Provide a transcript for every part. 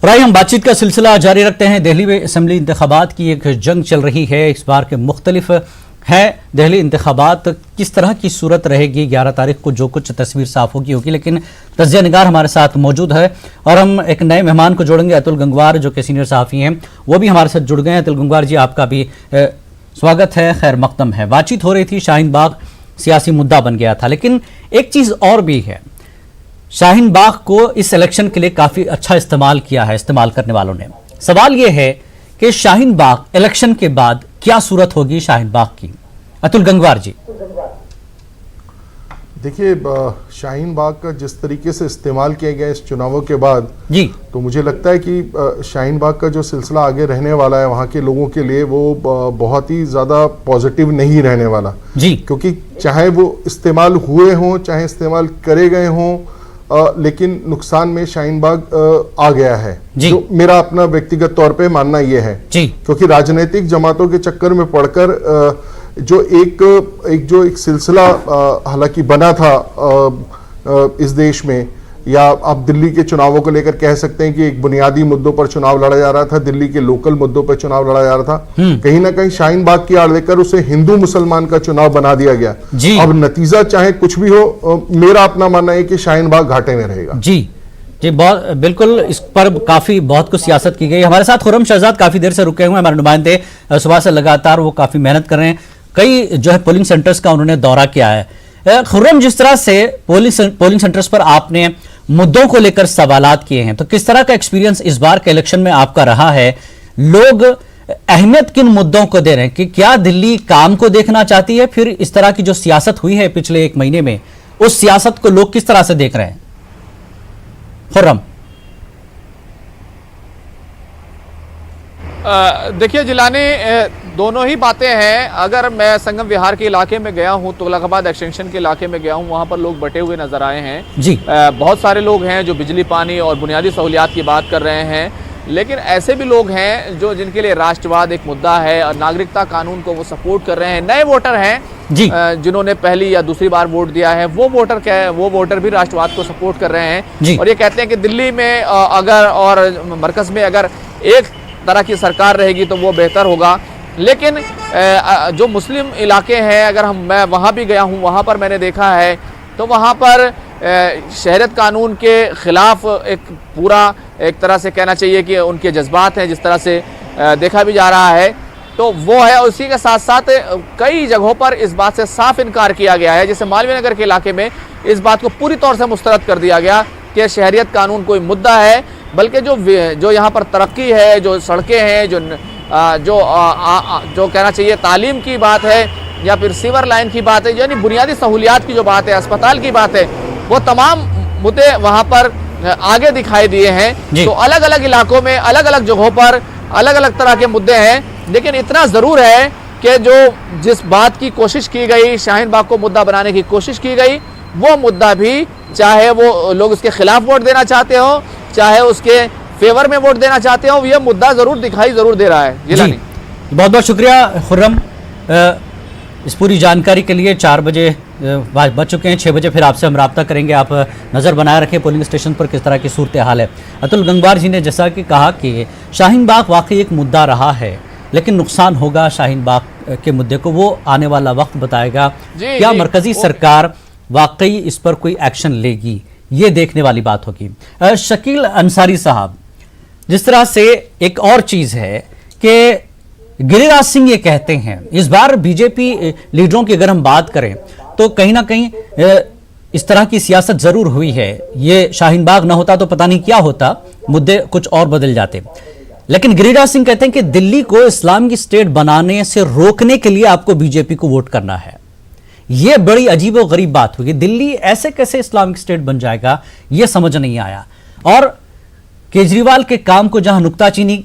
प्राय हम बातचीत का सिलसिला जारी रखते हैं। दिल्ली में असेंबली इंतखाबात की एक जंग चल रही है। इस बार के मुख्तलिफ है दिल्ली इंतखाबात, किस तरह की सूरत रहेगी 11 तारीख को जो कुछ तस्वीर साफ होगी। लेकिन तज्ज़िया निगार हमारे साथ मौजूद है और हम एक नए मेहमान को जोड़ेंगे, अतुल गंगवार जो कि सीनियर सहाफ़ी हैं, वो भी हमारे साथ जुड़ गए हैं। अतुल गंगवार जी, आपका भी स्वागत है, खैर मकदम है। बातचीत हो रही थी, शाहीन बाग सियासी मुद्दा बन गया था, लेकिन एक चीज़ और भी है, शाहीन बाग को इस इलेक्शन के लिए काफी अच्छा इस्तेमाल किया है इस्तेमाल करने वालों ने। सवाल यह है कि शाहीन बाग इलेक्शन के बाद क्या सूरत होगी शाहीन बाग की। अतुल गंगवार जी, देखिए, शाहीन बाग का जिस तरीके से इस्तेमाल किया गया इस चुनावों के बाद जी, तो मुझे लगता है कि शाहीन बाग का जो सिलसिला आगे रहने वाला है वहाँ के लोगों के लिए वो बहुत ही ज़्यादा पॉजिटिव नहीं रहने वाला जी, क्योंकि चाहे वो इस्तेमाल हुए हों चाहे इस्तेमाल करे गए हों, लेकिन नुकसान में शाहीन बाग आ गया है, जो मेरा अपना व्यक्तिगत तौर पे मानना ये है जी। क्योंकि राजनीतिक जमातों के चक्कर में पड़कर जो एक सिलसिला हालांकि बना था इस देश में, या आप दिल्ली के चुनावों को लेकर कह सकते हैं कि एक बुनियादी मुद्दों पर चुनाव लड़ा जा रहा था, दिल्ली के लोकल मुद्दों पर चुनाव लड़ा जा रहा था, कहीं ना कहीं शाहीन बाग की आड़ लेकर उसे हिंदू मुसलमान का चुनाव बना दिया गया। अब नतीजा चाहे कुछ भी हो, मेरा अपना मानना है कि शाहीन बाग घाटे में रहेगा। जी जी, बहुत बिल्कुल, इस पर काफी बहुत कुछ सियासत की गई। हमारे साथ खुर्रम शहजाद काफी देर से रुके हुए हैं, हमारे नुमाइंदे सुबह से लगातार वो काफी मेहनत कर रहे हैं। कई जो है पोलिंग सेंटर्स का उन्होंने दौरा किया है। खुर्रम, जिस तरह से पोलिंग सेंटर्स पर आपने मुद्दों को लेकर सवालात किए हैं, तो किस तरह का एक्सपीरियंस इस बार के इलेक्शन में आपका रहा है? लोग अहमियत किन मुद्दों को दे रहे हैं कि क्या दिल्ली काम को देखना चाहती है, फिर इस तरह की जो सियासत हुई है पिछले एक महीने में, उस सियासत को लोग किस तरह से देख रहे हैं? खुर्रम, देखिए जिलानी, दोनों ही बातें हैं। अगर मैं संगम विहार के इलाके में गया हूं, तुगलकाबाद एक्सटेंशन के इलाके में गया हूं, वहां पर लोग बटे हुए नजर आए हैं जी। बहुत सारे लोग हैं जो बिजली पानी और बुनियादी सहूलियात की बात कर रहे हैं, लेकिन ऐसे भी लोग हैं जो जिनके लिए राष्ट्रवाद एक मुद्दा है और नागरिकता कानून को वो सपोर्ट कर रहे हैं। नए वोटर हैं जी, जिन्होंने पहली या दूसरी बार वोट दिया है, वो वोटर भी राष्ट्रवाद को सपोर्ट कर रहे हैं और ये कहते हैं कि दिल्ली में अगर और मरकज में अगर एक तरह की सरकार रहेगी तो वो बेहतर होगा। लेकिन जो मुस्लिम इलाके हैं, अगर मैं वहाँ भी गया हूँ, वहाँ पर मैंने देखा है तो वहाँ पर शहरियत कानून के खिलाफ एक पूरा एक तरह से कहना चाहिए कि उनके जज्बात हैं, जिस तरह से देखा भी जा रहा है तो वो है। और उसी के साथ साथ कई जगहों पर इस बात से साफ इनकार किया गया है, जैसे मालवीय नगर के इलाके में इस बात को पूरी तौर से मुस्तरद कर दिया गया कि शहरियत कानून कोई मुद्दा है, बल्कि जो यहाँ पर तरक्की है, जो सड़कें हैं, जो कहना चाहिए तालीम की बात है या फिर सीवर लाइन की बात है, यानी बुनियादी सहूलियात की जो बात है, अस्पताल की बात है, वो तमाम मुद्दे वहाँ पर आगे दिखाई दिए हैं। तो अलग अलग इलाकों में अलग अलग जगहों पर अलग अलग तरह के मुद्दे हैं, लेकिन इतना ज़रूर है कि जिस बात की कोशिश की गई, शाहीन बाग को मुद्दा बनाने की कोशिश की गई, वो मुद्दा भी चाहे वो लोग उसके खिलाफ वोट देना चाहते हो चाहे उसके फेवर में वोट देना चाहते हो, यह मुद्दा जरूर दिखाई जरूर दे रहा है। जिलानी, बहुत बहुत शुक्रिया खुर्रम इस पूरी जानकारी के लिए। 4 बजे बज चुके हैं, 6 बजे फिर आपसे हम राब्ता करेंगे। आप नज़र बनाए रखें पोलिंग स्टेशन पर किस तरह की सूरत हाल है। अतुल गंगवार जी ने जैसा कि कहा कि शाहीन बाग वाकई एक मुद्दा रहा है, लेकिन नुकसान होगा शाहीन बाग के मुद्दे को, वो आने वाला वक्त बताएगा। क्या मरकजी सरकार वाकई इस पर कोई एक्शन लेगी, ये देखने वाली बात होगी। शकील अंसारी साहब, जिस तरह से एक और चीज है कि गिरिराज सिंह ये कहते हैं, इस बार बीजेपी लीडरों की अगर हम बात करें तो कहीं ना कहीं इस तरह की सियासत जरूर हुई है। ये शाहीन बाग ना होता तो पता नहीं क्या होता, मुद्दे कुछ और बदल जाते। लेकिन गिरिराज सिंह कहते हैं कि दिल्ली को इस्लाम की स्टेट बनाने से रोकने के लिए आपको बीजेपी को वोट करना है। यह बड़ी अजीब और गरीब बात हुई। दिल्ली ऐसे कैसे इस्लामिक स्टेट बन जाएगा, यह समझ नहीं आया। और केजरीवाल के काम को जहां नुक्ताचीनी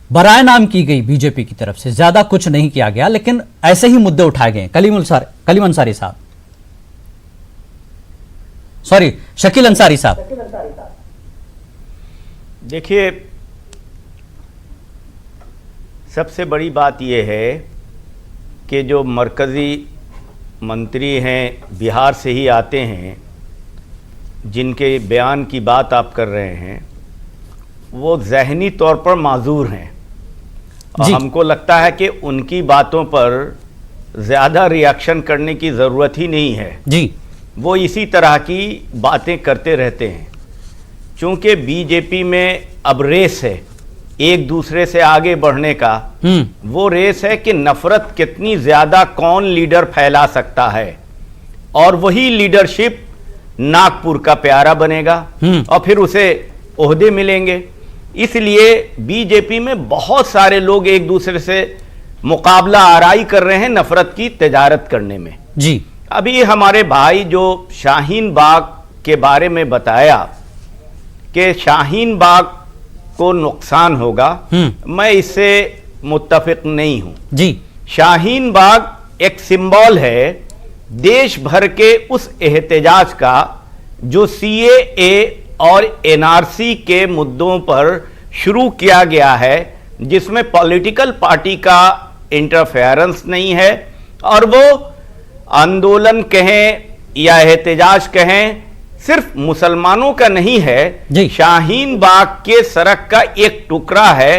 बराए नाम की गई बीजेपी की तरफ से, ज्यादा कुछ नहीं किया गया, लेकिन ऐसे ही मुद्दे उठाए गए। कलीम अंसारी साहब, सॉरी शकील अंसारी साहब, देखिए, सबसे बड़ी बात यह है कि जो मरकजी मंत्री हैं, बिहार से ही आते हैं, जिनके बयान की बात आप कर रहे हैं, वो जहनी तौर पर माजूर हैं और हमको लगता है कि उनकी बातों पर ज्यादा रिएक्शन करने की जरूरत ही नहीं है जी। वो इसी तरह की बातें करते रहते हैं। चूंकि बीजेपी में अब रेस है एक दूसरे से आगे बढ़ने का, वो रेस है कि नफरत कितनी ज्यादा कौन लीडर फैला सकता है, और वही लीडरशिप नागपुर का प्यारा बनेगा और फिर उसे ओहदे मिलेंगे। इसलिए बीजेपी में बहुत सारे लोग एक दूसरे से मुकाबला आराई कर रहे हैं नफरत की तजारत करने में जी। अभी हमारे भाई जो शाहीन बाग के बारे में बताया कि शाहीन बाग को नुकसान होगा, मैं इससे मुत्तफिक नहीं हूं जी। शाहीन बाग एक सिंबल है देश भर के उस एहतजाज का जो सीएए और एनआरसी के मुद्दों पर शुरू किया गया है, जिसमें पॉलिटिकल पार्टी का इंटरफेरेंस नहीं है, और वो आंदोलन कहें या एहतजाज कहें सिर्फ मुसलमानों का नहीं है। शाहीन बाग के सड़क का एक टुकड़ा है,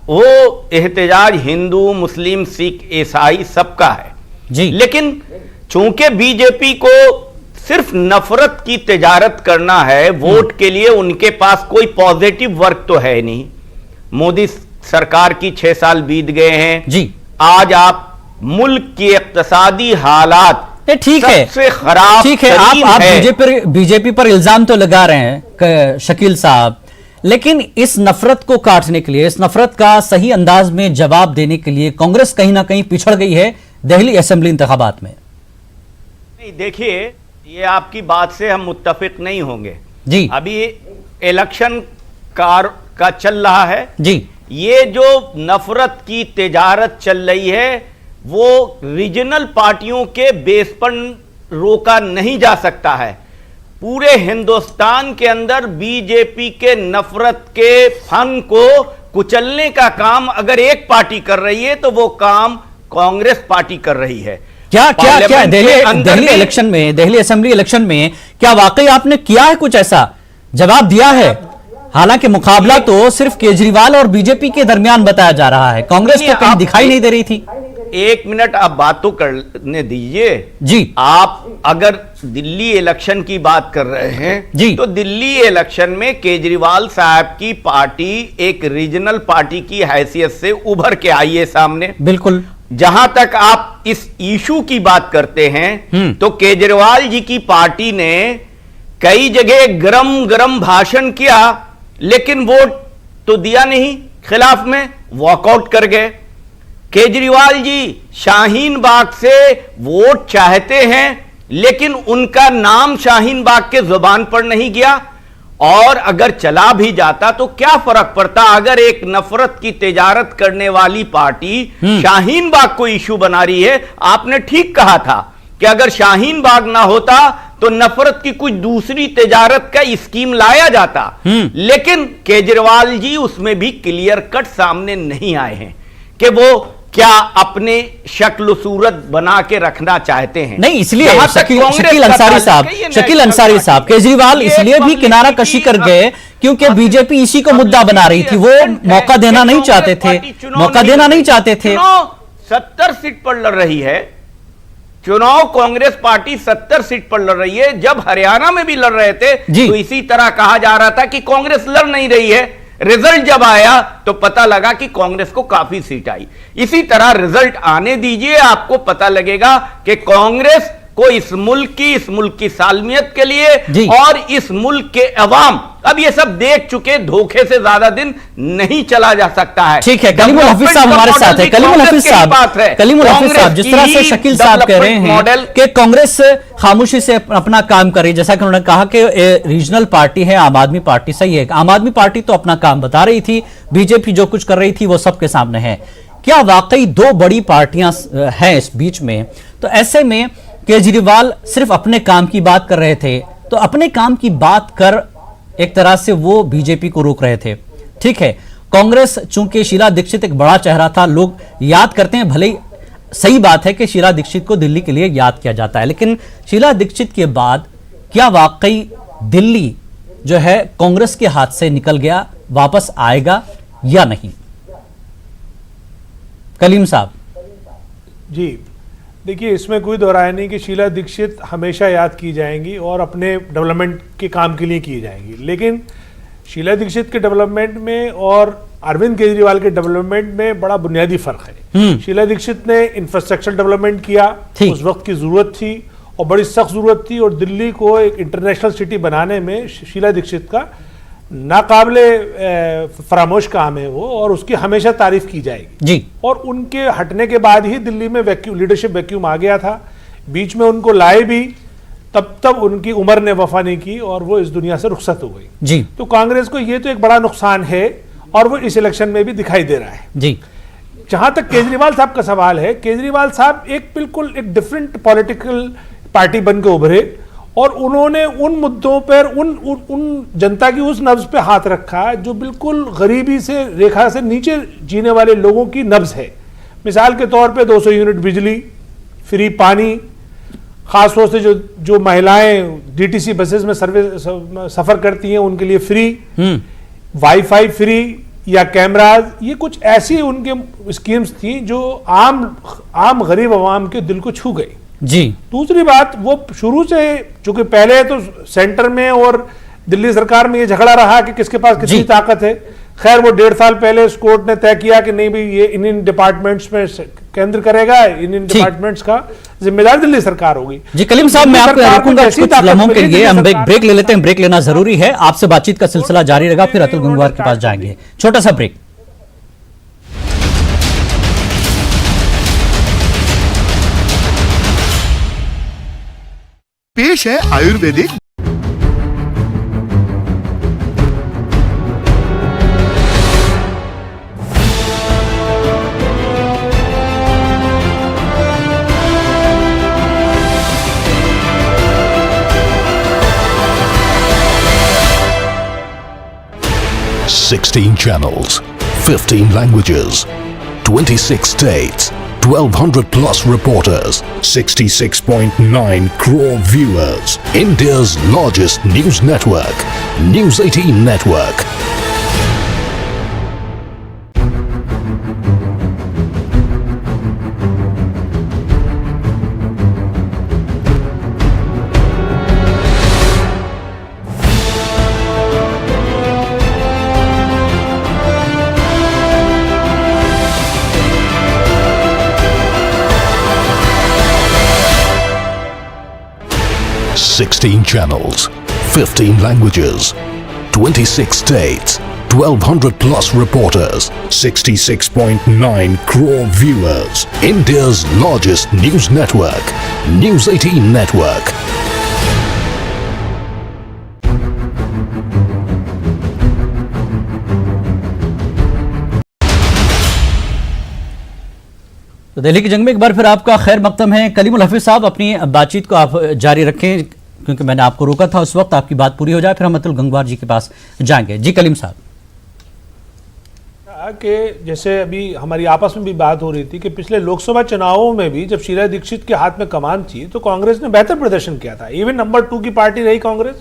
वो एहतजाज हिंदू मुस्लिम सिख ईसाई सबका है जी। लेकिन चूंकि बीजेपी को सिर्फ नफरत की तजारत करना है वोट के लिए, उनके पास कोई पॉजिटिव वर्क तो है नहीं। मोदी सरकार की 6 साल बीत गए हैं जी। आज आप मुल्क की इक्तिसादी हालात ठीक है, सबसे खराब, ठीक है, आप बीजेपी पर इल्जाम तो लगा रहे हैं शकील साहब, लेकिन इस नफरत को काटने के लिए, इस नफरत का सही अंदाज में जवाब देने के लिए कांग्रेस कहीं ना कहीं पिछड़ गई है दिल्ली असेंबली इंतखाबात में। नहीं, देखिए, ये आपकी बात से हम मुत्तफिक नहीं होंगे जी। अभी इलेक्शन का चल रहा है जी। ये जो नफरत की तिजारत चल रही है वो रीजनल पार्टियों के बेस पर रोका नहीं जा सकता है। पूरे हिंदुस्तान के अंदर बीजेपी के नफरत के फन को कुचलने का काम अगर एक पार्टी कर रही है तो वो काम कांग्रेस पार्टी कर रही है। क्या दिल्ली इलेक्शन में, दिल्ली असेंबली इलेक्शन में क्या वाकई आपने किया है कुछ ऐसा? जवाब दिया है? हालांकि मुकाबला तो सिर्फ केजरीवाल और बीजेपी के दरमियान बताया जा रहा है, कांग्रेस तो कहीं दिखाई नहीं दे रही थी। एक मिनट आप बात तो करने दीजिए जी। आप अगर दिल्ली इलेक्शन की बात कर रहे हैं जी, तो दिल्ली इलेक्शन में केजरीवाल साहब की पार्टी एक रीजनल पार्टी की हैसियत से उभर के आई है सामने। बिल्कुल। जहां तक आप इस इशू की बात करते हैं तो केजरीवाल जी की पार्टी ने कई जगह गरम गरम भाषण किया, लेकिन वोट तो दिया नहीं, खिलाफ में वॉकआउट कर गए। केजरीवाल जी शाहीन बाग से वोट चाहते हैं, लेकिन उनका नाम शाहीन बाग के जुबान पर नहीं गया, और अगर चला भी जाता तो क्या फर्क पड़ता। अगर एक नफरत की तिजारत करने वाली पार्टी शाहीन बाग को इशू बना रही है, आपने ठीक कहा था कि अगर शाहीन बाग ना होता तो नफरत की कुछ दूसरी तिजारत का स्कीम लाया जाता, लेकिन केजरीवाल जी उसमें भी क्लियर कट सामने नहीं आए हैं कि वो क्या अपने शक्ल सूरत बना के रखना चाहते हैं। नहीं, इसलिए शकील अंसारी साहब केजरीवाल इसलिए भी किनारा कशी कर गए क्योंकि बीजेपी इसी को मुद्दा बना रही थी, वो मौका देना नहीं चाहते थे, 70 सीट पर लड़ रही है चुनाव, कांग्रेस पार्टी 70 सीट पर लड़ रही है। जब हरियाणा में भी लड़ रहे थे तो इसी तरह कहा जा रहा था कि कांग्रेस लड़ नहीं रही है। रिजल्ट जब आया तो पता लगा कि कांग्रेस को काफी सीट आई। इसी तरह रिजल्ट आने दीजिए, आपको पता लगेगा कि कांग्रेस को इस मुल्क की सालमियत के लिए और इस मुल्क के अवाम अब ये सब देख चुके, धोखे से ज्यादा दिन नहीं चला जा सकता है। ठीक है, कलीमुल हफीज साहब हमारे साथ है। कलीमुल हफीज साहब, जिस तरह से शकील साहब कह रहे हैं कि कांग्रेस खामोशी से अपना काम कर रही, जैसा कि उन्होंने कहा कि रीजनल पार्टी है आम आदमी पार्टी, सही है, आम आदमी पार्टी तो अपना काम बता रही थी, बीजेपी जो कुछ कर रही थी वो सबके सामने है। क्या वाकई दो बड़ी पार्टियां हैं इस बीच में? तो ऐसे में केजरीवाल सिर्फ अपने काम की बात कर रहे थे, तो अपने काम की बात कर एक तरह से वो बीजेपी को रोक रहे थे। ठीक है, कांग्रेस चूंकि शीला दीक्षित एक बड़ा चेहरा था, लोग याद करते हैं, भले ही सही बात है कि शीला दीक्षित को दिल्ली के लिए याद किया जाता है, लेकिन शीला दीक्षित के बाद क्या वाकई दिल्ली जो है कांग्रेस के हाथ से निकल गया, वापस आएगा या नहीं? कलीम साहब जी, देखिए, इसमें कोई दो राय नहीं कि शीला दीक्षित हमेशा याद की जाएंगी और अपने डेवलपमेंट के काम के लिए की जाएंगी, लेकिन शीला दीक्षित के डेवलपमेंट में और अरविंद केजरीवाल के डेवलपमेंट में बड़ा बुनियादी फर्क है। शीला दीक्षित ने इंफ्रास्ट्रक्चर डेवलपमेंट किया, उस वक्त की जरूरत थी और बड़ी सख्त जरूरत थी, और दिल्ली को एक इंटरनेशनल सिटी बनाने में शीला दीक्षित का नाकाबिले फरामोश काम है वो, और उसकी हमेशा तारीफ की जाएगी जी। और उनके हटने के बाद ही दिल्ली में लीडरशिप वैक्यूम आ गया था। बीच में उनको लाए भी, तब उनकी उम्र ने वफा नहीं की और वो इस दुनिया से रुखसत हो गई जी। तो कांग्रेस को ये तो एक बड़ा नुकसान है और वो इस इलेक्शन में भी दिखाई दे रहा है जी। जहां तक केजरीवाल साहब का सवाल है, केजरीवाल साहब बिल्कुल एक डिफरेंट पॉलिटिकल पार्टी बन के उभरे और उन्होंने उन मुद्दों पर उन जनता की उस नब्ज पे हाथ रखा जो बिल्कुल गरीबी से रेखा से नीचे जीने वाले लोगों की नब्ज है। मिसाल के तौर पे 200 यूनिट बिजली, फ्री पानी, खास तौर से जो महिलाएं डीटीसी बसेस में सफर करती हैं उनके लिए फ्री, वाईफाई फ्री या कैमराज, ये कुछ ऐसी उनके स्कीम्स थी जो आम गरीब आवाम के दिल को छू गई जी। दूसरी बात, वो शुरू से, चूंकि पहले तो सेंटर में और दिल्ली सरकार में ये झगड़ा रहा कि किसके पास कितनी ताकत है, खैर वो 1.5 साल पहले इस कोर्ट ने तय किया कि नहीं भाई ये इन डिपार्टमेंट्स में केंद्र करेगा, इन डिपार्टमेंट्स का जिम्मेदार दिल्ली सरकार होगी। जी कलीम साहब, मैं आपको रोकूंगा कुछ लम्हों के लिए, हम ब्रेक ले लेते हैं, ब्रेक लेना जरूरी है, आपसे बातचीत का सिलसिला जारी रहेगा, फिर अतुल गंगवार के पास जाएंगे, छोटा सा ब्रेक। पेश है Ayurvedic $16 channels, 15 languages, 26 states, 1,200 plus reporters, 66.9 crore viewers. India's largest news network, News 18 Network. $16 channels, 15 languages, 26 states, 1,200 plus reporters, 66.9 crore viewers. India's largest news network, News 18 Network. तो दिल्ली की जंग में एक बार फिर आपका खैर मकदम है। कलीमुल हफीज साहब, अपनी बातचीत को आप जारी रखें क्योंकि मैंने आपको रोका था, उस वक्त आपकी बात पूरी हो जाए, फिर हम अतुल गंगवार जी के पास जाएंगे। जी कलीम साहब। कि जैसे अभी हमारी आपस में भी बात हो रही थी कि पिछले लोकसभा चुनावों में भी जब शीला दीक्षित के हाथ में कमान थी तो कांग्रेस ने बेहतर प्रदर्शन किया था, इवन नंबर 2 की पार्टी रही कांग्रेस,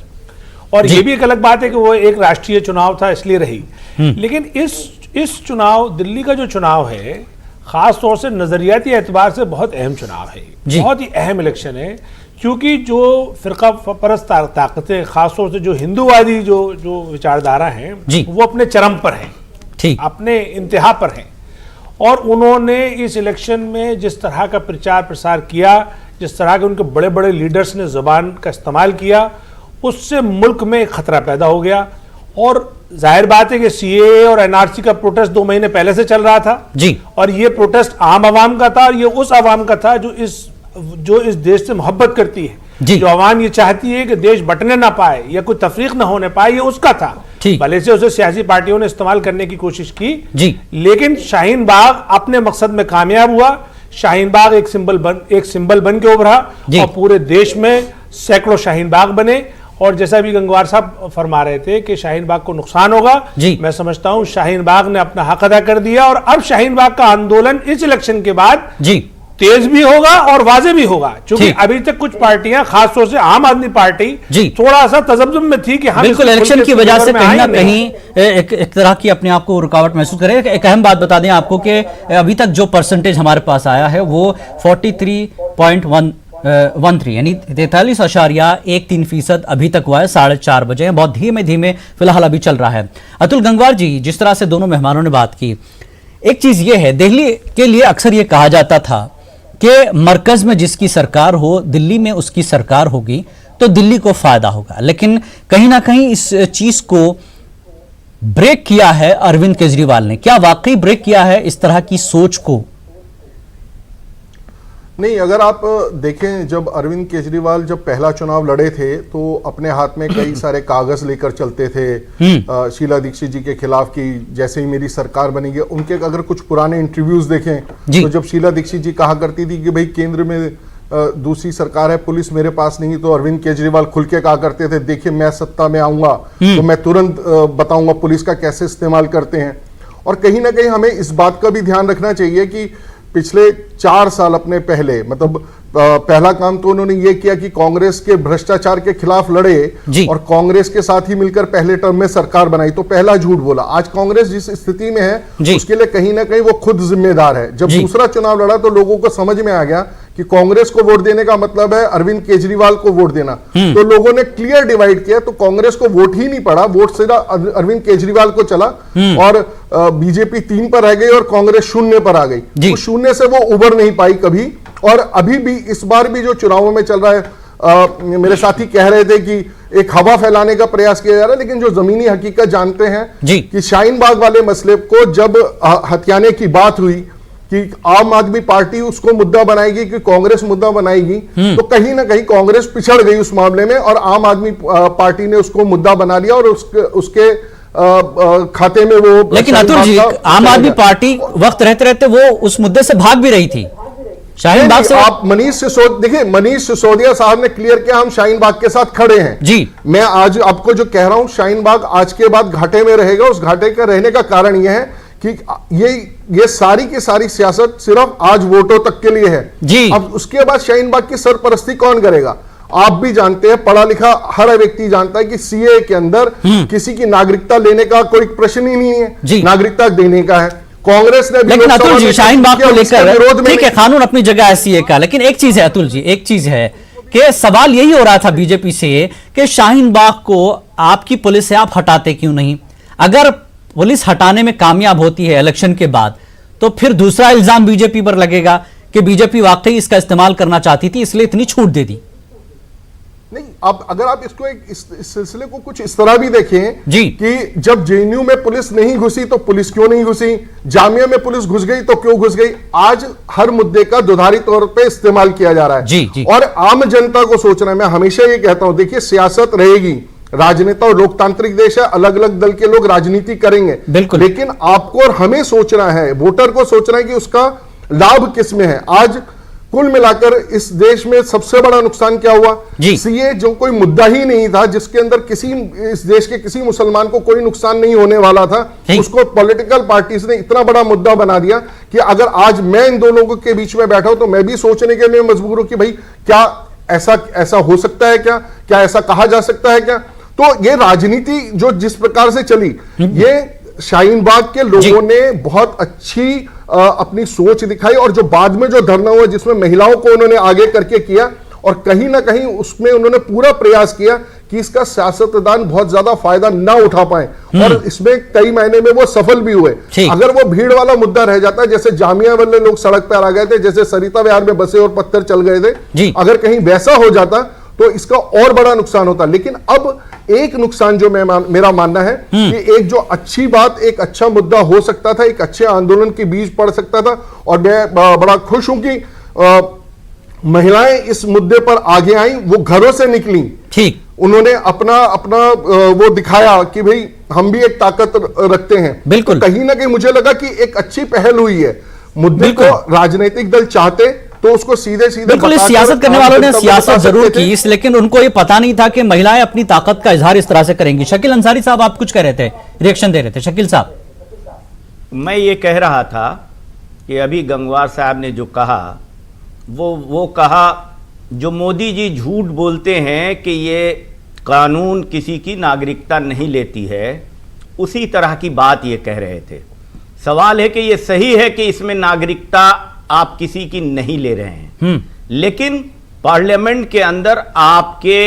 और ये भी एक अलग बात है कि वो एक राष्ट्रीय चुनाव था इसलिए रही। लेकिन इस चुनाव, दिल्ली का जो चुनाव है, खास तौर से नजरियाती एतबार से बहुत अहम चुनाव है, बहुत ही अहम इलेक्शन है, क्योंकि जो फिरका परस्त ताकतें, खासतौर से जो हिंदूवादी जो विचारधारा हैं, वो अपने चरम पर हैं, अपने इंतहा पर हैं, और उन्होंने इस इलेक्शन में जिस तरह का प्रचार प्रसार किया, जिस तरह के उनके बड़े बड़े लीडर्स ने जुबान का इस्तेमाल किया, उससे मुल्क में एक खतरा पैदा हो गया। और जाहिर बात है कि सीएए और एनआरसी का प्रोटेस्ट 2 महीने पहले से चल रहा था जी, और ये प्रोटेस्ट आम आवाम का था, और ये उस आवाम का था जो इस देश से मोहब्बत करती है, जो आवाम ये चाहती है कि देश बंटने ना पाए या कोई तफरीक ना होने पाए, ये उसका था। भले से उसे सियासी पार्टियों ने इस्तेमाल करने की कोशिश की जी, लेकिन शाहीन बाग अपने मकसद में कामयाब हुआ। शाहीन बाग एक सिंबल बन के उभरा और पूरे देश में सैकड़ों शाहीन बाग बने। और जैसा भी गंगवार साहब फरमा रहे थे कि शाहीन बाग को नुकसान होगा, मैं समझता हूं शाहीन बाग ने अपना हक अदा कर दिया, और अब शाहीन बाग का आंदोलन इस इलेक्शन के बाद तेज भी होगा और वाजे भी होगा, क्योंकि अभी तक कुछ पार्टियां, खासतौर से आम आदमी पार्टी थोड़ा सा तजब्जुम में थी कि हम बिल्कुल इलेक्शन की वजह से कहीं ना कहीं एक तरह की अपने आप को रुकावट महसूस करें। एक अहम बात बता दें आपको कि अभी तक जो परसेंटेज हमारे पास आया है वो 43.13 यानी 43.13% अभी तक हुआ है। 4:30 बजे हैं, बहुत धीमे धीमे फिलहाल अभी चल रहा है। अतुल गंगवार जी, जिस तरह से दोनों मेहमानों ने बात की, एक चीज ये है, दिल्ली के लिए अक्सर ये कहा जाता था कि मरकज में जिसकी सरकार हो, दिल्ली में उसकी सरकार होगी तो दिल्ली को फायदा होगा, लेकिन कहीं ना कहीं इस चीज को ब्रेक किया है अरविंद केजरीवाल ने। क्या वाकई ब्रेक किया है इस तरह की सोच को? नहीं, अगर आप देखें, जब अरविंद केजरीवाल जब पहला चुनाव लड़े थे तो अपने हाथ में कई सारे कागज लेकर चलते थे शीला दीक्षित जी के खिलाफ कि जैसे ही मेरी सरकार बनेगी। उनके अगर कुछ पुराने इंटरव्यूज देखें तो जब शीला दीक्षित जी कहा करती थी कि भाई केंद्र में दूसरी सरकार है, पुलिस मेरे पास नहीं, तो अरविंद केजरीवाल खुल के कहा करते थे, देखिए मैं सत्ता में आऊंगा तो मैं तुरंत बताऊंगा पुलिस का कैसे इस्तेमाल करते हैं। और कहीं ना कहीं हमें इस बात का भी ध्यान रखना चाहिए कि पिछले 4 साल अपने पहले, मतलब पहला काम तो उन्होंने ये किया कि कांग्रेस के भ्रष्टाचार के खिलाफ लड़े और कांग्रेस के साथ ही मिलकर पहले टर्म में सरकार बनाई, तो पहला झूठ बोला। आज कांग्रेस जिस स्थिति में है उसके लिए कहीं ना कहीं वो खुद जिम्मेदार है। जब दूसरा चुनाव लड़ा तो लोगों को समझ में आ गया कि कांग्रेस को वोट देने का मतलब है अरविंद केजरीवाल को वोट देना, तो लोगों ने क्लियर डिवाइड किया, तो कांग्रेस को वोट ही नहीं पड़ा, वोट सीधा अरविंद केजरीवाल को चला और बीजेपी 3 पर रह गई और कांग्रेस 0 पर आ गई। तो 0 से वो उबर नहीं पाई कभी। और अभी भी इस बार भी जो चुनावों में चल रहा है, मेरे साथी कह रहे थे कि एक हवा फैलाने का प्रयास किया जा रहा है, लेकिन जो जमीनी हकीकत जानते हैं कि शाहीन बाग वाले मसले को जब हथियाने की बात हुई कि आम आदमी पार्टी उसको मुद्दा बनाएगी कि कांग्रेस मुद्दा बनाएगी, तो कहीं ना कहीं कांग्रेस पिछड़ गई उस मामले में और आम आदमी पार्टी ने उसको मुद्दा बना लिया और उसके खाते में वो। लेकिन अतुल जी, आम आदमी पार्टी वक्त रहते रहते वो उस मुद्दे से भाग भी रही थी। शाहीन बाग से आप मनीष सिसोदिया साहब ने क्लियर किया, हम शाहीन बाग के साथ खड़े हैं जी। मैं आज आपको जो कह रहा हूं, शाहीन बाग आज के बाद घाटे में रहेगा। उस घाटे का रहने का कारण यह है कि ये सारी की सारी सियासत सिर्फ आज वोटों तक के लिए है जी। अब उसके बाद शाहीन बाग की सरपरस्ती कौन करेगा? आप भी जानते हैं, पढ़ा लिखा हर व्यक्ति जानता है कि सीए के अंदर किसी की नागरिकता लेने का कोई प्रश्न ही नहीं है, नागरिकता देने का है। कांग्रेस ने, लेकिन अतुल जी शाहीन बाग को लेकर ठीक है, कानून अपनी जगह है सीए का, लेकिन एक चीज है अतुल जी, एक चीज है कि सवाल यही हो रहा था बीजेपी से कि शाहीन बाग को आपकी पुलिस से आप हटाते क्यों नहीं? अगर पुलिस हटाने में कामयाब होती है इलेक्शन के बाद, तो फिर दूसरा इल्जाम बीजेपी पर लगेगा कि बीजेपी वाकई इसका इस्तेमाल करना चाहती थी इसलिए इतनी छूट दे दी। नहीं, अब अगर आप इसको इस सिलसिले को कुछ इस तरह भी देखें जी कि जब जेएनयू में पुलिस नहीं घुसी तो पुलिस क्यों नहीं घुसी, जामिया में पुलिस घुस गई तो क्यों घुस गई। आज हर मुद्दे का दुधारी तौर पे इस्तेमाल किया जा रहा है जी। और आम जनता को सोचना है। मैं हमेशा ये कहता हूं, देखिए सियासत रहेगी, राजनेता और लोकतांत्रिक देश है, अलग अलग दल के लोग राजनीति करेंगे बिल्कुल, लेकिन आपको और हमें सोचना है, वोटर को सोचना है कि उसका लाभ किस में है। आज कुल मिलाकर इस देश में सबसे बड़ा नुकसान क्या हुआ? सीए जो कोई मुद्दा ही नहीं था, जिसके अंदर इस देश के किसी मुसलमान को कोई नुकसान नहीं होने वाला था, उसको पॉलिटिकल पार्टीज ने इतना बड़ा मुद्दा बना दिया कि अगर आज मैं इन दो लोगों के बीच में बैठा हूं तो मैं भी सोचने के लिए मजबूर हूं कि भाई क्या ऐसा हो सकता है, क्या ऐसा कहा जा सकता है क्या? तो ये राजनीति जो जिस प्रकार से चली, ये शाहीन बाग के लोगों ने बहुत अच्छी अपनी सोच दिखाई और जो बाद में जो धरना हुआ जिसमें महिलाओं को उन्होंने आगे करके किया और कहीं ना कहीं उसमें उन्होंने पूरा प्रयास किया कि इसका सियासतदान बहुत ज्यादा फायदा ना उठा पाए और इसमें कई महीने में वो सफल भी हुए। अगर वो भीड़ वाला मुद्दा रह जाता, जैसे जामिया वाले लोग सड़क पर आ गए थे, जैसे सरिता विहार में बसे और पत्थर चल गए थे, अगर कहीं वैसा हो जाता तो इसका और बड़ा नुकसान होता। लेकिन अब एक नुकसान जो मेरा मानना है कि एक जो अच्छी बात, एक अच्छा मुद्दा हो सकता था, एक अच्छे आंदोलन के बीज पड़ सकता था और मैं बड़ा खुश हूं कि महिलाएं इस मुद्दे पर आगे आई, वो घरों से निकली, ठीक, उन्होंने अपना वो दिखाया कि भाई हम भी एक ताकत रखते हैं। बिल्कुल, तो कहीं ना कहीं मुझे लगा कि एक अच्छी पहल हुई है। मुद्दे को राजनीतिक दल चाहते तो उसको सीधे बिल्कुल, इस सियासत करने वालों ने सियासत जरूर की, लेकिन उनको ये पता नहीं था कि महिलाएं अपनी ताकत का इजहार इस तरह से करेंगी। शकील अंसारी साहब, आप कुछ कह रहे थे, रिएक्शन दे रहे थे। शकील साहब, मैं ये कह रहा था कि अभी गंगवार साहब ने जो कहा वो कहा, जो मोदी जी झूठ बोलते हैं कि ये कानून किसी की नागरिकता नहीं लेती है, उसी तरह की बात ये कह रहे थे। सवाल है कि ये सही है कि इसमें नागरिकता आप किसी की नहीं ले रहे हैं, लेकिन पार्लियामेंट के अंदर आपके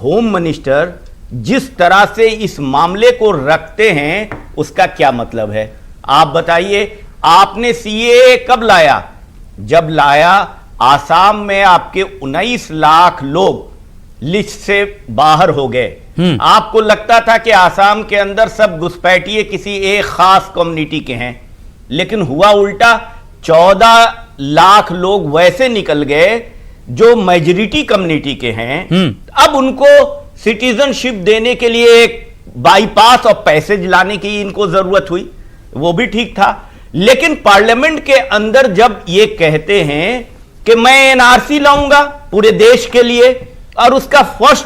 होम मिनिस्टर जिस तरह से इस मामले को रखते हैं उसका क्या मतलब है? आप बताइए, आपने सीएए कब लाया? जब लाया आसाम में आपके 19 लाख लोग लिस्ट से बाहर हो गए। आपको लगता था कि आसाम के अंदर सब घुसपैठिए किसी एक खास कम्युनिटी के हैं, लेकिन हुआ उल्टा। 14 लाख लोग वैसे निकल गए जो मेजॉरिटी कम्युनिटी के हैं। अब उनको सिटीजनशिप देने के लिए एक बाईपास और पैसेज लाने की इनको जरूरत हुई, वो भी ठीक था। लेकिन पार्लियामेंट के अंदर जब ये कहते हैं कि मैं एनआरसी लाऊंगा पूरे देश के लिए, और उसका फर्स्ट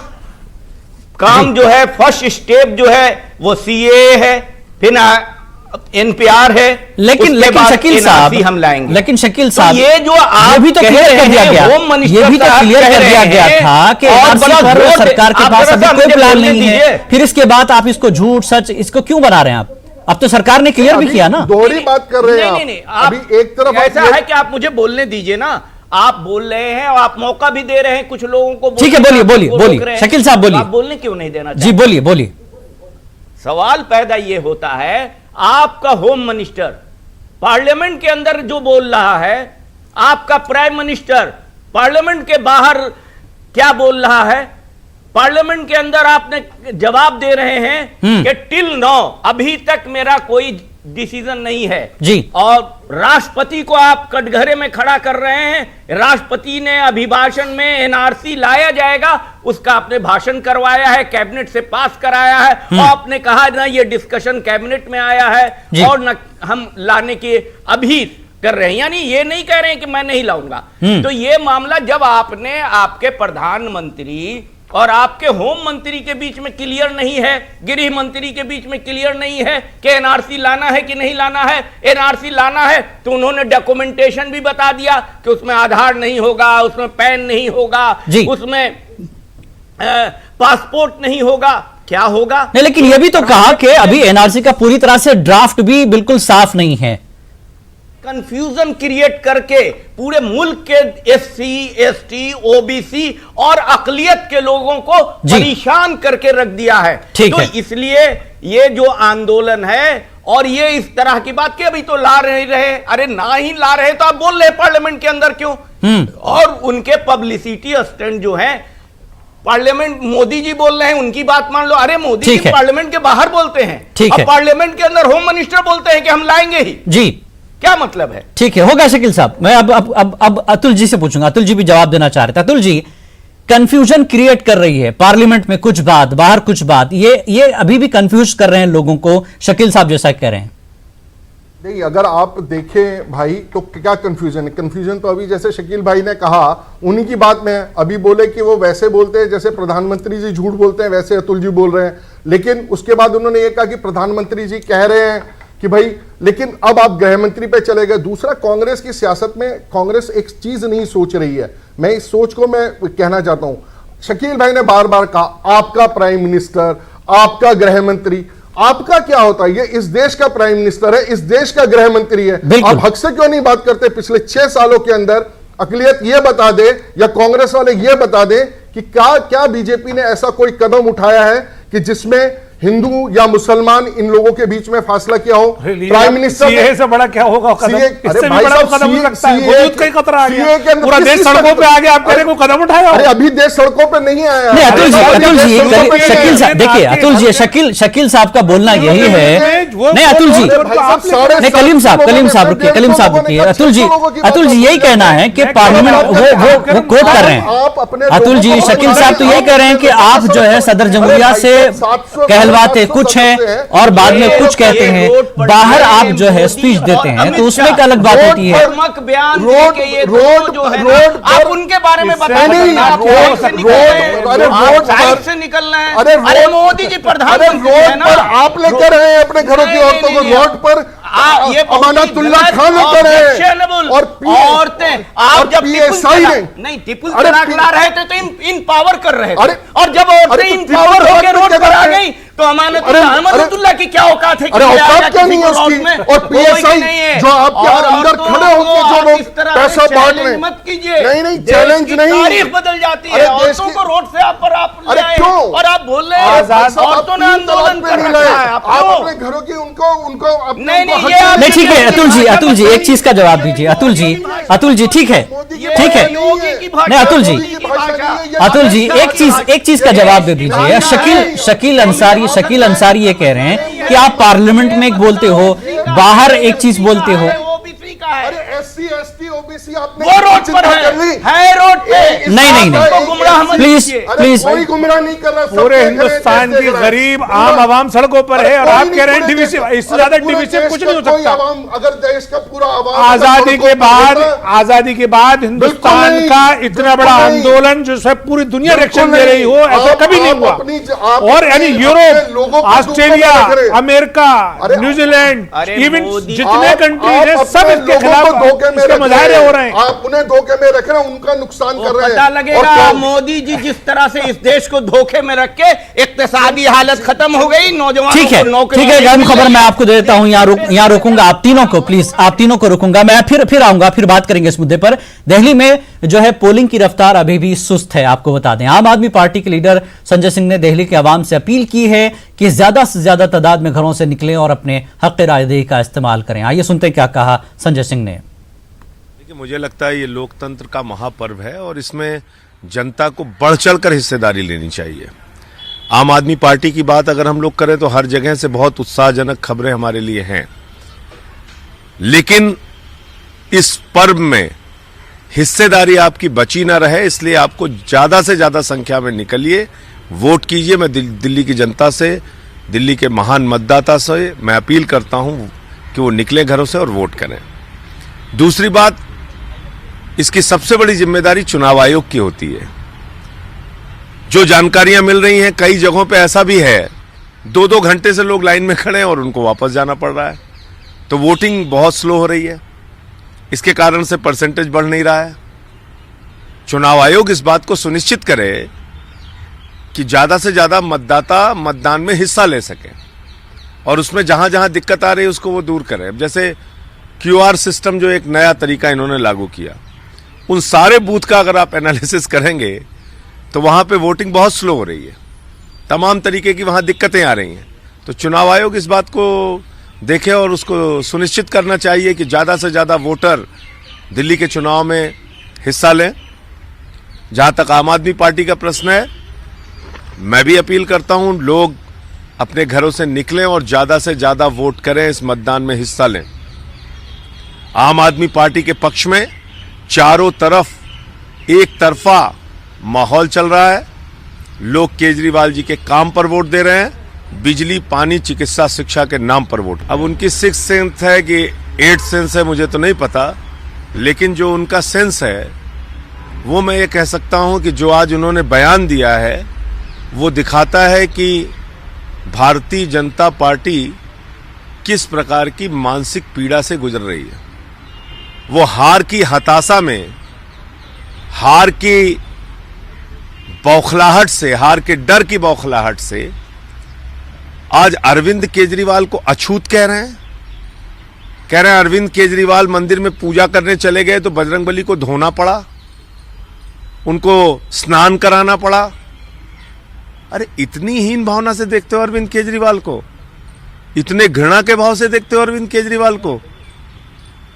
काम जो है, फर्स्ट स्टेप जो है वो सीएए है, फिर एनपीआर है, लेकिन शकील साहब हम लाएंगे। लेकिन शकील साहब, ये जो आप भी तो क्लियर कर दिया गया, ये भी तो क्लियर कर दिया गया था कि सरकार के पास अभी कोई प्लान नहीं है। फिर इसके बाद आप इसको झूठ सच इसको क्यों बना रहे हैं आप? अब तो सरकार ने क्लियर भी किया ना। दोहरी बात कर रहे हैं। नहीं, अभी एक तरफ ऐसा है कि आप मुझे बोलने दीजिए ना। आप बोल रहे हैं और आप मौका भी दे रहे हैं कुछ लोगों को। ठीक है, बोलिए शकील साहब, बोलिए। आप बोलने क्यों नहीं देना जी? बोलिए। सवाल पैदा ये होता है, आपका होम मिनिस्टर पार्लियामेंट के अंदर जो बोल रहा है, आपका प्राइम मिनिस्टर पार्लियामेंट के बाहर क्या बोल रहा है, पार्लियामेंट के अंदर आपने जवाब दे रहे हैं कि टिल नाउ अभी तक मेरा कोई डिसीजन नहीं है जी। और राष्ट्रपति को आप कटघरे में खड़ा कर रहे हैं। राष्ट्रपति ने अभिभाषण में एनआरसी लाया जाएगा, उसका आपने भाषण करवाया है, कैबिनेट से पास कराया है, और आपने कहा ना ये डिस्कशन कैबिनेट में आया है और न हम लाने के अभी कर रहे हैं, यानी ये नहीं कह रहे हैं कि मैं नहीं लाऊंगा। तो ये मामला जब आपने आपके प्रधानमंत्री और आपके होम मंत्री के बीच में क्लियर नहीं है, गृह मंत्री के बीच में क्लियर नहीं है कि एनआरसी लाना है कि नहीं लाना है। एनआरसी लाना है तो उन्होंने डॉक्यूमेंटेशन भी बता दिया कि उसमें आधार नहीं होगा, उसमें पैन नहीं होगा, उसमें पासपोर्ट नहीं होगा, क्या होगा? नहीं, लेकिन यह भी तो कहा कि अभी एनआरसी का पूरी तरह से ड्राफ्ट भी बिल्कुल साफ नहीं है। कंफ्यूजन क्रिएट करके पूरे मुल्क के एससी, एसटी, ओबीसी और अकलियत के लोगों को परेशान करके रख दिया है। तो इसलिए ये जो आंदोलन है और ये इस तरह की बात कि अभी तो ला नहीं रहे, अरे ना ही ला रहे तो आप बोल रहे पार्लियामेंट के अंदर क्यों? और उनके पब्लिसिटी स्टंट जो है, पार्लियामेंट मोदी जी बोल रहे हैं, उनकी बात मान लो। अरे मोदी जी पार्लियामेंट के बाहर बोलते हैं, अब पार्लियामेंट के अंदर होम मिनिस्टर बोलते हैं कि हम लाएंगे ही जी। क्या मतलब है? ठीक है, होगा शकील साहब। मैं अब अतुल जी से पूछूंगा। अतुल जी भी जवाब देना चाह रहे थे। अतुल जी, कंफ्यूजन क्रिएट कर रही है पार्लियामेंट में कुछ बात, बाहर कुछ बात, ये अभी भी कंफ्यूज कर रहे हैं लोगों को, शकील साहब जैसा कह रहे हैं। नहीं, अगर आप देखें भाई तो क्या कंफ्यूजन है? कंफ्यूजन तो अभी जैसे शकील भाई ने कहा, उन्हीं की बात में अभी बोले कि वो वैसे बोलते हैं जैसे प्रधानमंत्री जी झूठ बोलते हैं, वैसे अतुल जी बोल रहे हैं। लेकिन उसके बाद उन्होंने ये कहा कि प्रधानमंत्री जी कह रहे हैं कि भाई, लेकिन अब आप गृह मंत्री पे चले गए। दूसरा, कांग्रेस की सियासत में कांग्रेस एक चीज नहीं सोच रही है। मैं इस सोच को मैं कहना चाहता हूं। शकील भाई ने बार बार कहा आपका प्राइम मिनिस्टर, आपका गृह मंत्री, आपका क्या होता है? ये इस देश का प्राइम मिनिस्टर है, इस देश का गृह मंत्री है। आप हक से क्यों नहीं बात करते? पिछले 6 सालों के अंदर अकलियत ये बता दे या कांग्रेस वाले ये बता दे कि क्या बीजेपी ने ऐसा कोई कदम उठाया है कि जिसमें हिंदू या मुसलमान इन लोगों के बीच में फासला किया हो? प्राइम मिनिस्टर सीए से बड़ा क्या होगा कदम? इससे भी बड़ा कदम हो सकता है। वजूद का ही खतरा आ गया, पूरा देश सड़कों पे आ गया, आप कह रहे हैं कोई कदम उठाया? अरे अभी देश सड़कों पे नहीं आया। नहीं, अतुल जी शकील साहब देखिए, अतुल जी शकील साहब का बोलना यही है। नहीं अतुल जी, नहीं कलीम साहब रुकिए, अतुल जी यही कहना है कि पार्लियामेंट वो कोट कर रहे हैं। अतुल जी, शकील साहब तो यही कह रहे हैं कि आप जो है सदर जमहूरिया से कहलवाते कुछ हैं और बाद में कुछ कहते हैं, बाहर आप जो है स्पीच देते हैं, तो उसमें एक अलग बात होती है। रोड आप उनके बारे में बताइए, से निकलना है। अरे मोदी जी प्रधानमंत्री रोड पर आप लेकर आए अपने घरों की औरतों को रोड पर, ये अमानतुल्लाह खान होकर है और औरतें आप जब नहीं टिपुल तलाक ला रहे थे तो इन पावर कर रहे थे, और जब औरतें इन पावर होकर रोड पर आ गई तो अमानतुल्लाह की क्या औकात है? अरे औकात क्या नहीं है उसकी? और पीएसआई जो आपके अंदर खड़े होकर जो लोग पैसा बांट रहे हैं, मत कीजिए। नहीं चैलेंज नहीं, तारीख बदल जाती है। औरतों को रोड से आप ले आए और आप बोल रहे हैं औरतों ने आंदोलन कर रखा है। आप अपने घरों की उनको नहीं ठीक है अतुल जी एक चीज का जवाब दीजिए। अतुल जी ठीक है नहीं अतुल जी एक चीज का जवाब दे दीजिए। शकील अंसारी ये कह रहे हैं कि आप पार्लियामेंट में एक बोलते हो, बाहर एक चीज बोलते हो। अरे एससी एसटी ओबीसी आपने वो रोड पर है रोड पे। नहीं प्लीज कोई गुमराह नहीं कर रहा। पूरे हिंदुस्तान की गरीब आम आवाम सड़कों पर है और आप कह रहे हैं डिविसिव। इससे ज्यादा डिविसिव कुछ नहीं हो सकता। अगर देश का पूरा आजादी के बाद हिंदुस्तान का इतना बड़ा आंदोलन जिससे पूरी दुनिया रिएक्शन दे रही हो, ऐसा कभी नहीं हुआ। और यानी Europe, Australia, America, New Zealand, even जितने कंट्रीज है सब इसके खिलाफ इसके मुजाहरे हो रहे हैं। आप उन्हें धोखे में रख रहे हैं, उनका नुकसान कर रहे हैं। पता लगेगा मोदी जी जिस तरह से इस देश को धोखे में रख के इक्तिसादी हालत खत्म हो गई, नौजवानों को नौकरी। ठीक है अहम खबर मैं आपको दे देता हूं। यहाँ रोकूंगा आप तीनों को, प्लीज आप तीनों को रोकूंगा। मैं फिर आऊंगा, फिर बात करेंगे इस मुद्दे पर। दिल्ली में जो है पोलिंग की रफ्तार अभी भी सुस्त है, आपको बता दें। आम आदमी पार्टी के लीडर संजय सिंह ने दिल्ली के आवाम से अपील की है कि ज्यादा से ज्यादा तादाद में घरों से निकलें और अपने हक रायदही का इस्तेमाल करें। आइए सुनते हैं क्या कहा संजय सिंह ने। मुझे लगता है ये लोकतंत्र का महापर्व है और इसमें जनता को बढ़ चढ़कर हिस्सेदारी लेनी चाहिए। आम आदमी पार्टी की बात अगर हम लोग करें तो हर जगह से बहुत उत्साहजनक खबरें हमारे लिए हैं, लेकिन इस पर्व में हिस्सेदारी आपकी बची ना रहे, इसलिए आपको ज्यादा से ज्यादा संख्या में निकलिए, वोट कीजिए। मैं दिल्ली की जनता से, दिल्ली के महान मतदाता से मैं अपील करता हूं कि वो निकले घरों से और वोट करें। दूसरी बात, इसकी सबसे बड़ी जिम्मेदारी चुनाव आयोग की होती है। जो जानकारियां मिल रही हैं, कई जगहों पे ऐसा भी है 2-2 घंटे से लोग लाइन में खड़े हैं और उनको वापस जाना पड़ रहा है, तो वोटिंग बहुत स्लो हो रही है। इसके कारण से परसेंटेज बढ़ नहीं रहा है। चुनाव आयोग इस बात को सुनिश्चित करे कि ज्यादा से ज्यादा मतदाता मतदान में हिस्सा ले सके और उसमें जहां जहां दिक्कत आ रही है उसको वो दूर करे। जैसे क्यूआर सिस्टम जो एक नया तरीका इन्होंने लागू किया, उन सारे बूथ का अगर आप एनालिसिस करेंगे तो वहां पे वोटिंग बहुत स्लो हो रही है, तमाम तरीके की वहां दिक्कतें आ रही हैं। तो चुनाव आयोग इस बात को देखे और उसको सुनिश्चित करना चाहिए कि ज्यादा से ज्यादा वोटर दिल्ली के चुनाव में हिस्सा लें। जहां तक आम आदमी पार्टी का प्रश्न है, मैं भी अपील करता हूं लोग अपने घरों से निकलें और ज्यादा से ज्यादा वोट करें, इस मतदान में हिस्सा लें। आम आदमी पार्टी के पक्ष में चारों तरफ एक तरफा माहौल चल रहा है। लोग केजरीवाल जी के काम पर वोट दे रहे हैं, बिजली, पानी, चिकित्सा, शिक्षा के नाम पर वोट। अब उनकी 6th सेंस है कि 8th सेंस है मुझे तो नहीं पता, लेकिन जो उनका सेंस है वो मैं ये कह सकता हूं कि जो आज उन्होंने बयान दिया है वो दिखाता है कि भारतीय जनता पार्टी किस प्रकार की मानसिक पीड़ा से गुजर रही है। वो हार की हताशा में, हार की बौखलाहट से, हार के डर की बौखलाहट से आज अरविंद केजरीवाल को अछूत कह रहे हैं। अरविंद केजरीवाल मंदिर में पूजा करने चले गए तो बजरंगबली को धोना पड़ा, उनको स्नान कराना पड़ा। अरे इतनी हीन भावना से देखते हो अरविंद केजरीवाल को, इतने घृणा के भाव से देखते हो अरविंद केजरीवाल को।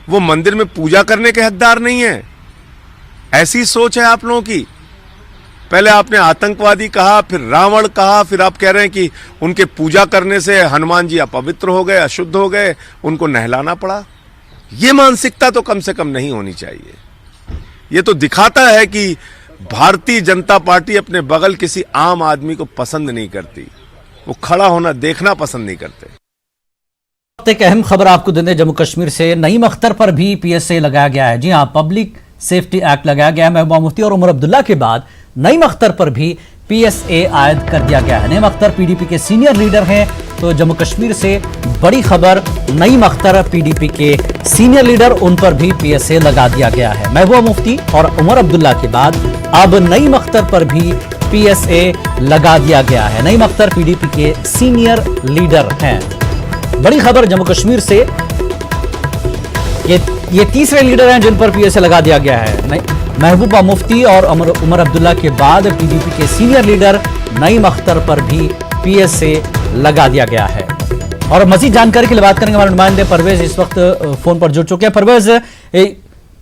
वो मंदिर में पूजा करने के हकदार नहीं है। ऐसी सोच है आप लोगों की। पहले आपने आतंकवादी कहा, फिर रावण कहा, फिर आप कह रहे हैं कि उनके पूजा करने से हनुमान जी अपवित्र हो गए, अशुद्ध हो गए, उनको नहलाना पड़ा। ये मानसिकता तो कम से कम नहीं होनी चाहिए। ये तो दिखाता है कि भारतीय जनता पार्टी अपने बगल किसी आम आदमी को पसंद नहीं करती, वो खड़ा होना देखना पसंद नहीं करते। एक अहम खबर आपको देने जम्मू कश्मीर से। नईम अख्तर पर भी पीएसए लगाया गया है। जी हां, पब्लिक सेफ्टी एक्ट लगाया गया है। महबूबा मुफ्ती और उमर अब्दुल्ला के बाद नईम अख्तर पर भी पीएसए आयद कर दिया गया है। नईम अख्तर पीडीपी के सीनियर लीडर हैं। तो जम्मू कश्मीर से बड़ी खबर, नईम अख्तर पीडीपी के सीनियर लीडर, उन पर भी पीएसए लगा दिया गया है। महबूबा मुफ्ती और उमर अब्दुल्ला के बाद अब नईम अख्तर पर भी पीएसए लगा दिया गया है। नईम अख्तर पीडीपी के सीनियर लीडर हैं। बड़ी खबर जम्मू कश्मीर से, ये तीसरे लीडर हैं जिन पर पीएसए लगा दिया गया है। महबूबा मुफ्ती और उमर अब्दुल्ला के बाद पीडीपी के सीनियर लीडर नईम अख्तर पर भी पीएसए लगा दिया गया है। और मजीद जानकारी के लिए बात करेंगे, हमारे नुमाइंदे परवेज इस वक्त फोन पर जुड़ चुके हैं। परवेज,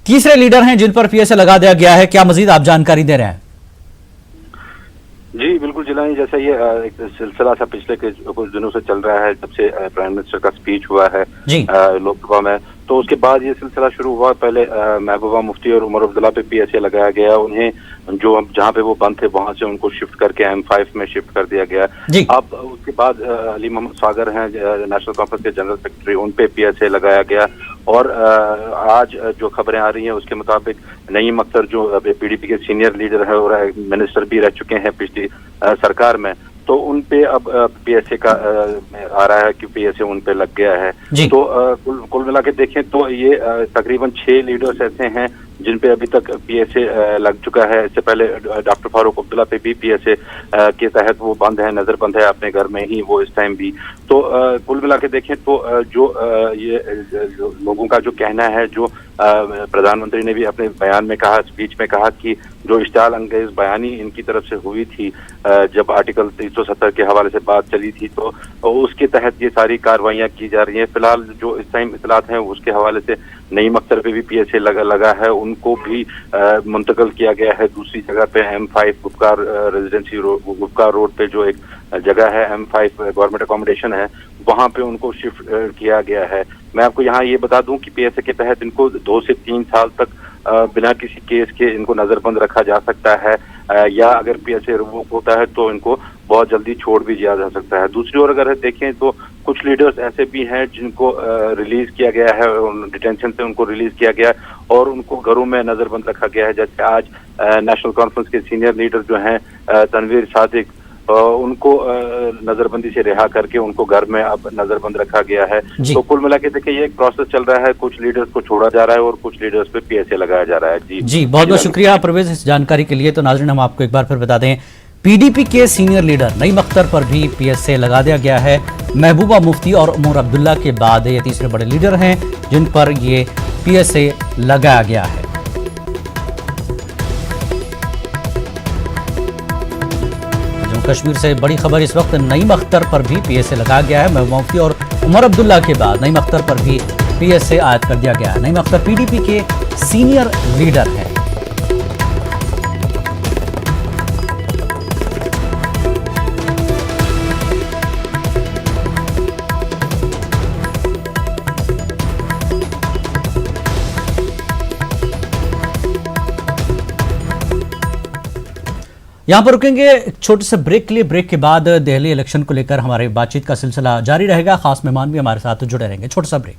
तीसरे लीडर हैं जिन पर पीएसए लगा दिया गया है, क्या मजीद आप जानकारी दे रहे हैं? जी बिल्कुल जिलानी, जैसा ये एक सिलसिला सा पिछले कुछ दिनों से चल रहा है, जब से प्राइम मिनिस्टर का स्पीच हुआ है लोकसभा में, तो उसके बाद ये सिलसिला शुरू हुआ। पहले महबूबा मुफ्ती और उमर अब्दुल्ला पे पीएसए लगाया गया, उन्हें जो जहां पे वो बंद थे वहां से उनको शिफ्ट करके M5 में शिफ्ट कर दिया गया। अब उसके बाद अली मोहम्मद सागर हैं नेशनल कॉन्फ्रेंस के जनरल सेक्रेटरी, उन पे पीएसए लगाया गया। और आज जो खबरें आ रही हैं उसके मुताबिक नईम अख्तर जो पीडीपी के सीनियर लीडर है और मिनिस्टर भी रह चुके हैं पिछली सरकार में, तो उन पे अब पीएसए का आ रहा है कि पीएसए उन पे लग गया है। तो कुल मिला के देखें तो ये तकरीबन 6 लीडर्स ऐसे हैं जिन पे अभी तक पीएसए लग चुका है। इससे पहले डॉक्टर फारूक अब्दुल्ला पे भी पीएसए के तहत वो बंद है, नजरबंद है अपने घर में ही वो इस टाइम भी। तो कुल मिला के देखें तो जो ये लोगों का जो कहना है, जो प्रधानमंत्री ने भी अपने बयान में कहा, स्पीच में कहा कि जो इश्तियाल अंगेज बयानी इनकी तरफ से हुई थी जब आर्टिकल 370 के हवाले से बात चली थी, तो उसके तहत ये सारी कार्रवाइयां की जा रही हैं। फिलहाल जो इस टाइम इतलात हैं उसके हवाले से नईम अख्तर पे भी पीएसए लगा है, उनको भी मुंतकिल किया गया है दूसरी जगह पे M5 Gupkar residency Gupkar road पे जो एक जगह है M5 गवर्नमेंट अकोमोडेशन है, वहां पे उनको शिफ्ट किया गया है। मैं आपको यहाँ ये बता दूं कि पीएसए के तहत इनको 2 से 3 साल तक बिना किसी केस के इनको नजरबंद रखा जा सकता है, या अगर पीएसए रिवोक होता है तो इनको बहुत जल्दी छोड़ भी दिया जा सकता है। दूसरी ओर अगर देखें तो कुछ लीडर्स ऐसे भी हैं जिनको रिलीज किया गया है, डिटेंशन से उनको रिलीज किया गया और उनको घरों में नजरबंद रखा गया है। जैसे आज नेशनल कॉन्फ्रेंस के सीनियर लीडर जो हैं तनवीर सादिक, उनको नजरबंदी से रिहा करके उनको घर में अब नजरबंद रखा गया है। तो कुल मिला के देखिए ये एक प्रोसेस चल रहा है, कुछ लीडर्स को छोड़ा जा रहा है और कुछ लीडर्स पे पीएसए लगाया जा रहा है। जी बहुत बहुत शुक्रिया परवेज इस जानकारी के लिए। तो नाज़रीन, हम आपको एक बार फिर बता दें, पीडीपी के सीनियर लीडर नईम अख्तर पर भी पीएसए लगा दिया गया है। महबूबा मुफ्ती और उमर अब्दुल्ला के बाद ये तीसरे बड़े लीडर हैं जिन पर ये पीएसए लगाया गया है। कश्मीर से बड़ी खबर इस वक्त, नईम अख्तर पर भी पीएसए लगाया गया है। महबूबा मुफ्ती और उमर अब्दुल्ला के बाद नईम अख्तर पर भी पीएसए आयद कर दिया गया है। नईम अख्तर पीडीपी के सीनियर लीडर हैं। यहां पर रुकेंगे एक छोटे से ब्रेक के लिए। ब्रेक के बाद दिल्ली इलेक्शन को लेकर हमारे बातचीत का सिलसिला जारी रहेगा। खास मेहमान भी हमारे साथ जुड़े रहेंगे। छोटा सा ब्रेक।